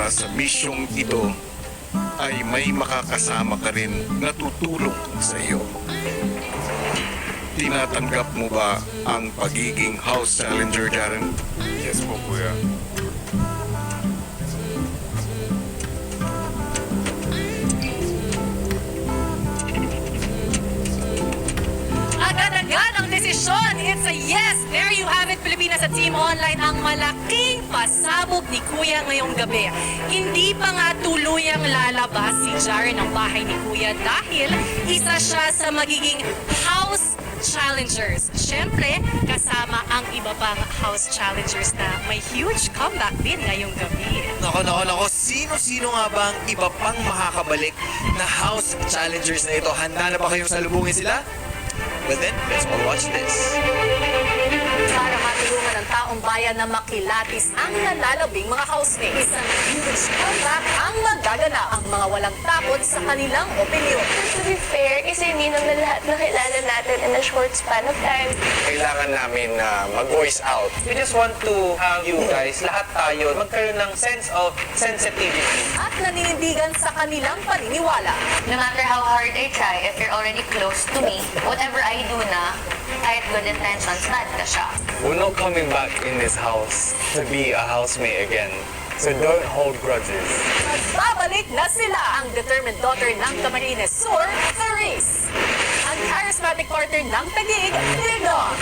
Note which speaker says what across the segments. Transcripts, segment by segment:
Speaker 1: para sa misyong ito ay may makakasama ka rin na tutulong sa iyo. Tinatanggap mo ba ang pagiging house challenger, Jaren?
Speaker 2: Yes po, kuya.
Speaker 3: Agad-agad ang desisyon. It's a yes. There you have it, Pilipinas sa Team Online. Ang malaking pasabog ni Kuya ngayong gabi. Hindi pa nga tuluyang lalabas si Jaren ng bahay ni Kuya dahil isa siya sa magiging house challengers. Siyempre, kasama ang iba pang house challengers na may huge comeback din ngayong gabi.
Speaker 4: Nako. Sino-sino nga ba ang iba pang makakabalik na house challengers na ito? Handa na ba kayong salubungin sila? Well then, let's all watch this.
Speaker 3: Para matulungan ng taong bayan na makilatis ang nalalabing mga housemates. Isang huge comeback ang magaganap ang mga walang takot sa kanilang opinyon.
Speaker 5: To be fair, kasi hindi naman lahat nakilala natin in a short span of time.
Speaker 6: Kailangan namin mag-voice out.
Speaker 7: We just want to have you guys, lahat tayo, magkaroon ng sense of sensitivity.
Speaker 3: At naninindigan sa kanilang paniniwala.
Speaker 8: No matter how hard I try, if you're already close to me, whatever I do na, kahit good intentions, bad ka siya.
Speaker 6: We're not coming back in this house to be a housemate again. So don't hold grudges.
Speaker 3: Babalik na sila ang determined daughter ng Camarines Sur, Therese. Ang charismatic partner ng Taguig, Dingdong.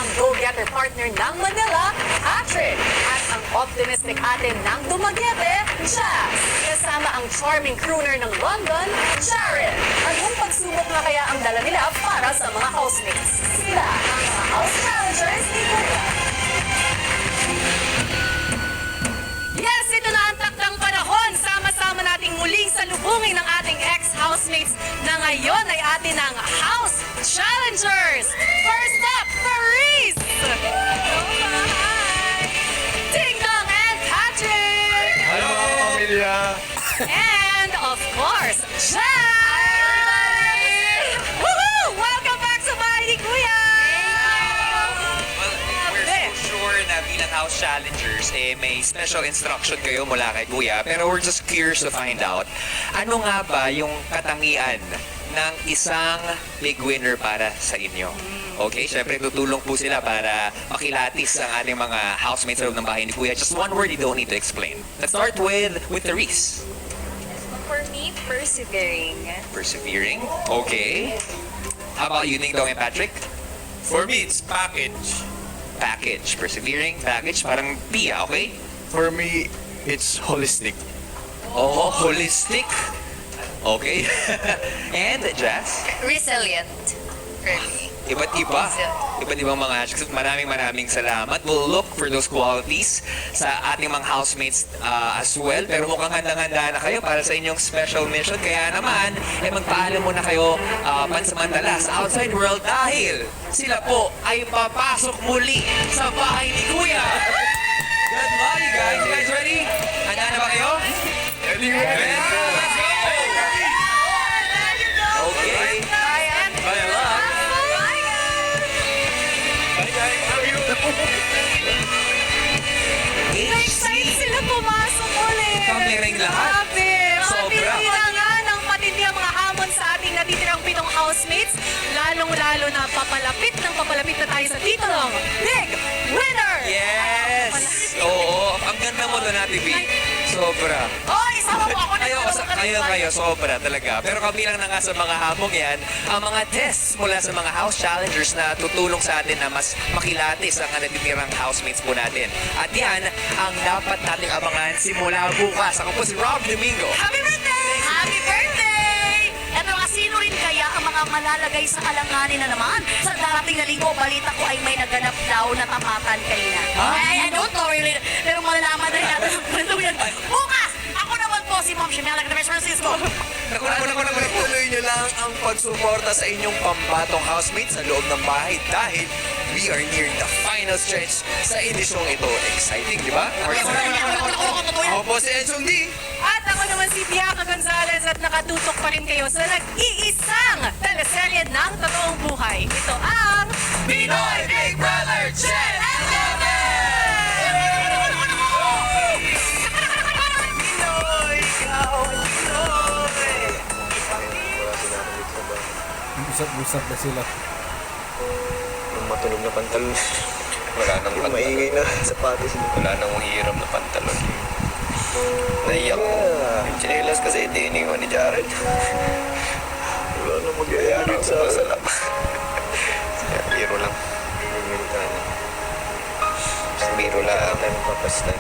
Speaker 3: Ang go-getter partner ng Manila, Patrick. At ang optimistic ate ng Dumaguete, Jazz. Kasama ang charming crooner ng London, Jaren. Anong pagsubok na kaya ang dala nila para sa mga housemates? Sila ang mga house challengers ni Kuya. Yes, ito na ang takdang panahon. Sama-sama nating muling salubungin ng ating ex-housemates na ngayon ay atin ng house challengers. First up, Therese! Hi! Ding Dong and Patrick!
Speaker 2: Hello, pamilya!
Speaker 3: And of course, Jai! Woohoo! Welcome back sa bahay ni Kuya!
Speaker 4: We're so sure na bilang house challengers, may special instruction kayo mula kay Kuya. Pero we're just curious to find out, ano nga ba yung katangian ng isang big winner para sa inyo? Okay, syempre tutulong po sila para makilatis ang ating mga housemates sa loob ng bahay ni Kuya. Just one word, you don't need to explain. Let's start with Therese.
Speaker 5: For me, persevering.
Speaker 4: Persevering. Okay. How about you, Ding Dong and Patrick?
Speaker 2: For me, it's package.
Speaker 4: Package. Persevering, package. Parang Pia, okay?
Speaker 2: For me, it's holistic.
Speaker 4: Oh, holistic. Okay. And Jazz?
Speaker 8: Resilient. For me.
Speaker 4: Iba't iba. Iba't ibang mga adjectives. Maraming salamat. We'll look for those qualities sa ating mga housemates as well. Pero mukhang handang-handa na kayo para sa inyong special mission. Kaya naman, magpaalam muna kayo pansamantala sa outside world dahil sila po ay papasok muli sa bahay ni Kuya. Good morning, guys. You guys ready? Handa na ba kayo?
Speaker 2: Ready?
Speaker 4: Let's go! Okay. Bye, love.
Speaker 3: Excited sila pumasok ulit.
Speaker 4: Kami ring lahat.
Speaker 3: Grabe.
Speaker 4: Sobra.
Speaker 3: Kailangan ng patindi ang mga hamon sa ating natitirang 7 housemates. Lalong-lalo na papalapit na tayo sa titulong Big Winner!
Speaker 4: Yes! Oo, ang ganda mo doon, Ate B. Sobra.
Speaker 3: Oh, isama mo ako na
Speaker 4: Kayo, sobra talaga. Pero kabilang na nga sa mga hamong yan, ang mga tests mula sa mga house challengers na tutulong sa atin na mas makilatis ang natitirang housemates po natin. At yan ang dapat nating abangan simula bukas. Ako po si Rob Domingo.
Speaker 3: Happy birthday! Happy birthday! Eto nga, sino rin kaya ang mga malalagay sa alanganin na naman? Sa darating na linggo, balita ko ay may naganap daw na tapatan kanina. Ay, I don't know really. Pero malalaman na rin natin ang kwento yan. Bukas! Ako naman po si Ma'am Shimela Gutierrez Francisco.
Speaker 4: Naku. Tuloy nyo lang ang pagsuporta sa inyong pambatong housemates sa loob ng bahay dahil we are near the final stretch sa edisyong ito. Exciting, di ba? Ako po si Enchong D.
Speaker 3: At ako naman si Bianca Gonzalez at nakatutok pa rin kayo sa nag-iisang teleserye ng totoong buhay. Ito ang Pinoy Big Brother Gen 11!
Speaker 9: Usap-usap na sila.
Speaker 2: Yung matunog na pantalon. Wala nang pantalon. Maingay na sapatos. Wala nang hiram na pantalon. Naiyak ko. Yung chinelas kasi hindi iniwan ni Jared. Wala nang mag-iayagin sa salap. Biro lang. Biro lang. Tayo magpapastay.